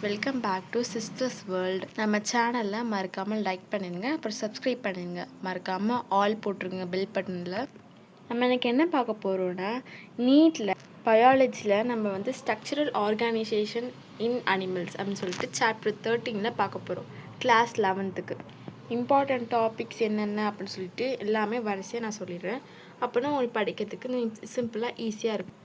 Welcome back to sisters world. நம்ம சேனலில் மறக்காமல் லைக் பண்ணிடுங்க, அப்புறம் சப்ஸ்கிரைப் பண்ணிடுங்க, மறக்காமல் ஆல் போட்டுருங்க பெல் பட்டனில். நம்ம எனக்கு என்ன பார்க்க போகிறோன்னா, நீட்டில் பயாலஜியில் நம்ம வந்து ஸ்ட்ரக்சரல் ஆர்கனைசேஷன் இன் அனிமல்ஸ் அப்படின்னு சொல்லிட்டு சாப்டர் 13 பார்க்க போகிறோம். கிளாஸ் 11க்கு இம்பார்ட்டண்ட் டாபிக்ஸ் என்னென்ன அப்படின்னு சொல்லிட்டு எல்லாமே வரிசையாக நான் சொல்லிடுறேன். அப்போனா உங்களுக்கு படிக்கிறதுக்கு சிம்பிளாக ஈஸியாக இருக்கும்.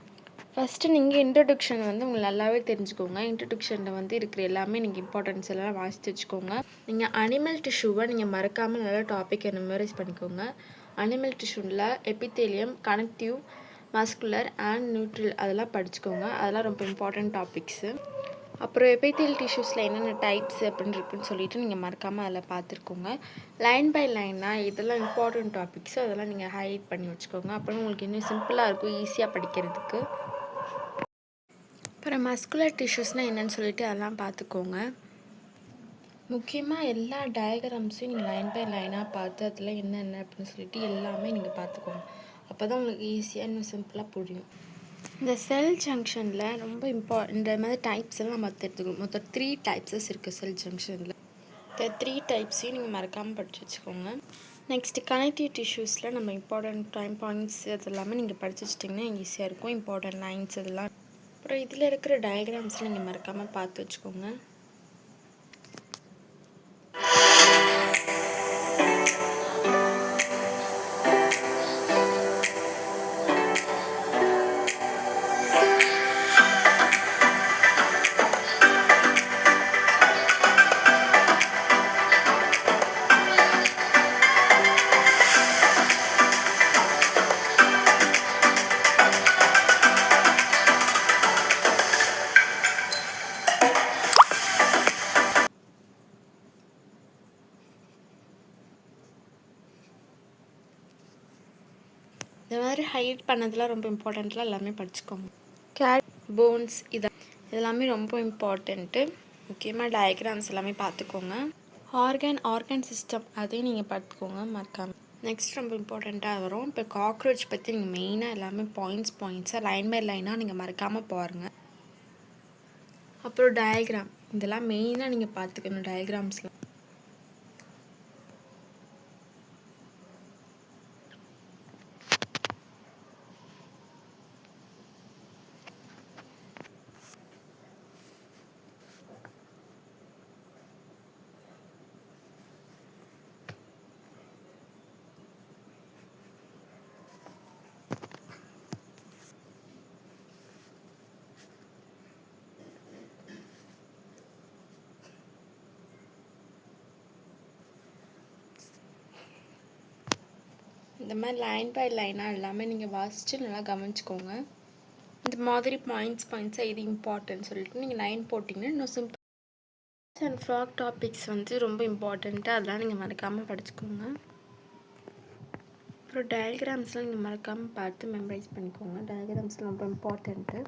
ஃபஸ்ட்டு நீங்கள் இன்ட்ரடக்ஷன் வந்து உங்களுக்கு நல்லாவே தெரிஞ்சுக்கோங்க. இன்ட்ரடக்ஷனில் வந்து இருக்கிற எல்லாமே நீங்கள் இம்பார்ட்டன்ஸ் எல்லாம் வாசித்து வச்சுக்கோங்க. நீங்கள் அனிமல் டிஷ்யூவை நீங்கள் மறக்காமல் நல்லா டாப்பிக்கை மெமரைஸ் பண்ணிக்கோங்க. அனிமல் டிஷ்யூவில் epithelium, connective, muscular and neutral அதெல்லாம் படிச்சுக்கோங்க. அதெல்லாம் ரொம்ப இம்பார்ட்டன்ட் டாபிக்ஸு. அப்புறம் எபித்தேல் டிஷ்யூஸில் என்னென்ன டைப்ஸ் அப்படின்னு இருக்குன்னு சொல்லிட்டு நீங்கள் மறக்காமல் அதில் பார்த்துருக்கோங்க. லைன் பை லைனாக இதெல்லாம் இம்பார்ட்டன்ட் டாபிக்ஸு, அதெல்லாம் நீங்கள் ஹைலைட் பண்ணி வச்சுக்கோங்க. அப்புறம் உங்களுக்கு இன்னும் சிம்பிளாக இருக்கும், ஈஸியாக படிக்கிறதுக்கு. அப்புறம் மஸ்குலர் டிஷ்யூஸ்னால் என்னென்னு சொல்லிட்டு அதெல்லாம் பார்த்துக்கோங்க. முக்கியமாக எல்லா டயக்ராம்ஸையும் நீங்கள் லைன் பை லைனாக பார்த்து அதில் என்னென்ன அப்படின்னு சொல்லிட்டு எல்லாமே நீங்கள் பார்த்துக்கோங்க. அப்போ தான் உங்களுக்கு ஈஸியாக இன்னும் சிம்பிளாக புரியும். இந்த செல் ஜங்ஷனில் ரொம்ப இந்த மாதிரி டைப்ஸ் எல்லாம் நம்ம தெரிஞ்சுக்கணும். மொத்தம் 3 டைப்ஸஸ் இருக்குது செல் ஜங்ஷனில். இந்த 3 டைப்ஸையும் நீங்கள் மறக்காமல் படித்து வச்சுக்கோங்க. நெக்ஸ்ட்டு கனெக்டிவ் டிஷ்யூஸில் நம்ம இம்பார்ட்டன்ட் டைம் பாயிண்ட்ஸ் அது எல்லாமே நீங்கள் படித்து வச்சிட்டிங்கன்னா ஈஸியாக இருக்கும். இம்பார்ட்டன்ட் லைன்ஸ் இதெல்லாம். அப்புறம் இதில் இருக்கிற டயக்ராம்ஸ் நீங்கள் மறக்காமல் பார்த்து வச்சுக்கோங்க. இந்த மாதிரி ஹைலைட் பண்ணதெல்லாம் ரொம்ப இம்பார்ட்டண்ட்லாம் எல்லாமே படிச்சுக்கோங்க. கேட் போன்ஸ் இதெல்லாமே ரொம்ப இம்பார்ட்டண்ட்டு. முக்கியமாக டயக்ராம்ஸ் எல்லாமே பார்த்துக்கோங்க. ஆர்கன் சிஸ்டம் அதையும் நீங்கள் பார்த்துக்கோங்க மறக்காமல். நெக்ஸ்ட் ரொம்ப இம்பார்ட்டண்ட்டாக வரும். இப்போ காக்ரோச் பற்றி நீங்கள் மெயினாக எல்லாமே பாயிண்ட்ஸாக லைன் பை லைனாக நீங்கள் மறக்காமல் பாருங்கள். அப்புறம் டயக்ராம் இதெல்லாம் மெயினாக நீங்கள் பார்த்துக்கணும். டயக்ராம்ஸில் இந்த மாதிரி லைன் பை லைனாக எல்லாமே நீங்கள் வாசித்து நல்லா கவனிச்சுக்கோங்க. இந்த மாதிரி பாயிண்ட்ஸாக இது இம்பார்ட்டன்ட் சொல்லிட்டு நீங்கள் லைன் போட்டிங்கன்னா இன்னும் சிம்பிள். அண்ட் ஃப்ராக் டாபிக்ஸ் வந்து ரொம்ப இம்பார்ட்டண்ட்டு, அதெல்லாம் நீங்கள் மறக்காமல் படிச்சுக்கோங்க. அப்புறம் டயக்ராம்ஸ்லாம் நீங்கள் மறக்காமல் பார்த்து மெமரைஸ் பண்ணிக்கோங்க. டயக்ராம்ஸ்லாம் ரொம்ப இம்பார்ட்டண்ட்டு.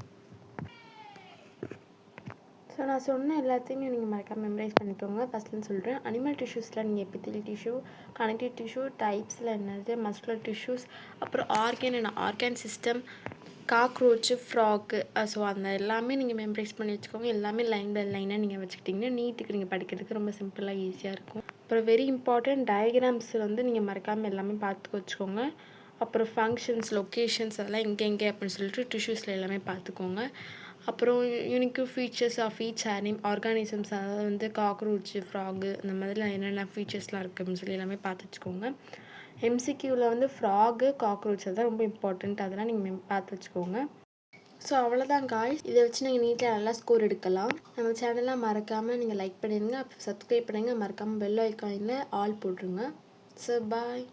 ஸோ நான் சொன்ன எல்லாத்தையுமே நீங்கள் மறக்காமல் மெமரைஸ் பண்ணிக்கோங்க. ஃபஸ்ட்லேருந்து சொல்கிறேன். அனிமல் டிஷ்யூஸில் நீங்கள் எபித்தெலியல் டிஷ்யூ, கனெக்டிவ் டிஷ்யூ, டைப்ஸில் என்னது, மஸ்குலர் டிஷ்யூஸ், அப்புறம் organ system, cockroach, frock, so அந்த எல்லாமே நீங்கள் மெமரைஸ் பண்ணி வச்சுக்கோங்க. எல்லாமே லைன் பை லைனாக நீங்கள் வச்சுக்கிட்டிங்கன்னா நீட்டுக்கு நீங்கள் படிக்கிறதுக்கு ரொம்ப சிம்பிளாக ஈஸியாக இருக்கும். அப்புறம் வெரி இம்பார்ட்டன்ட் டயக்ராம்ஸ் வந்து நீங்கள் மறக்காமல் எல்லாமே பார்த்து வச்சுக்கோங்க. அப்புறம் ஃபங்க்ஷன்ஸ், லொக்கேஷன்ஸ் அதெல்லாம் எங்கே அப்படின்னு சொல்லிட்டு டிஷ்யூஸில் எல்லாமே பார்த்துக்கோங்க. அப்புறம் unique features of each organisms, அதாவது வந்து காக்ரோச்சு, ஃப்ராகு இந்த மாதிரிலாம் என்னென்ன ஃபீச்சர்ஸ்லாம் இருக்குது அப்படின்னு சொல்லி எல்லாமே பார்த்து வச்சுக்கோங்க. எம்சிக்யூவில் வந்து ஃப்ராகு, காக்ரோச் தான் ரொம்ப இம்பார்ட்டண்ட், அதெல்லாம் நீங்கள் பார்த்து வச்சுக்கோங்க. ஸோ அவ்வளோதான் காய்ஸ். இதை வச்சு நீங்கள் நீட்டாக நல்லா ஸ்கோர் எடுக்கலாம். நம்ம சேனல்லாம் மறக்காமல் நீங்கள் லைக் பண்ணிடுங்க, சப்ஸ்கிரைப் பண்ணுங்கள், மறக்காமல் பெல் ஐக்கானில் ஆல் போட்டுருங்க. So bye.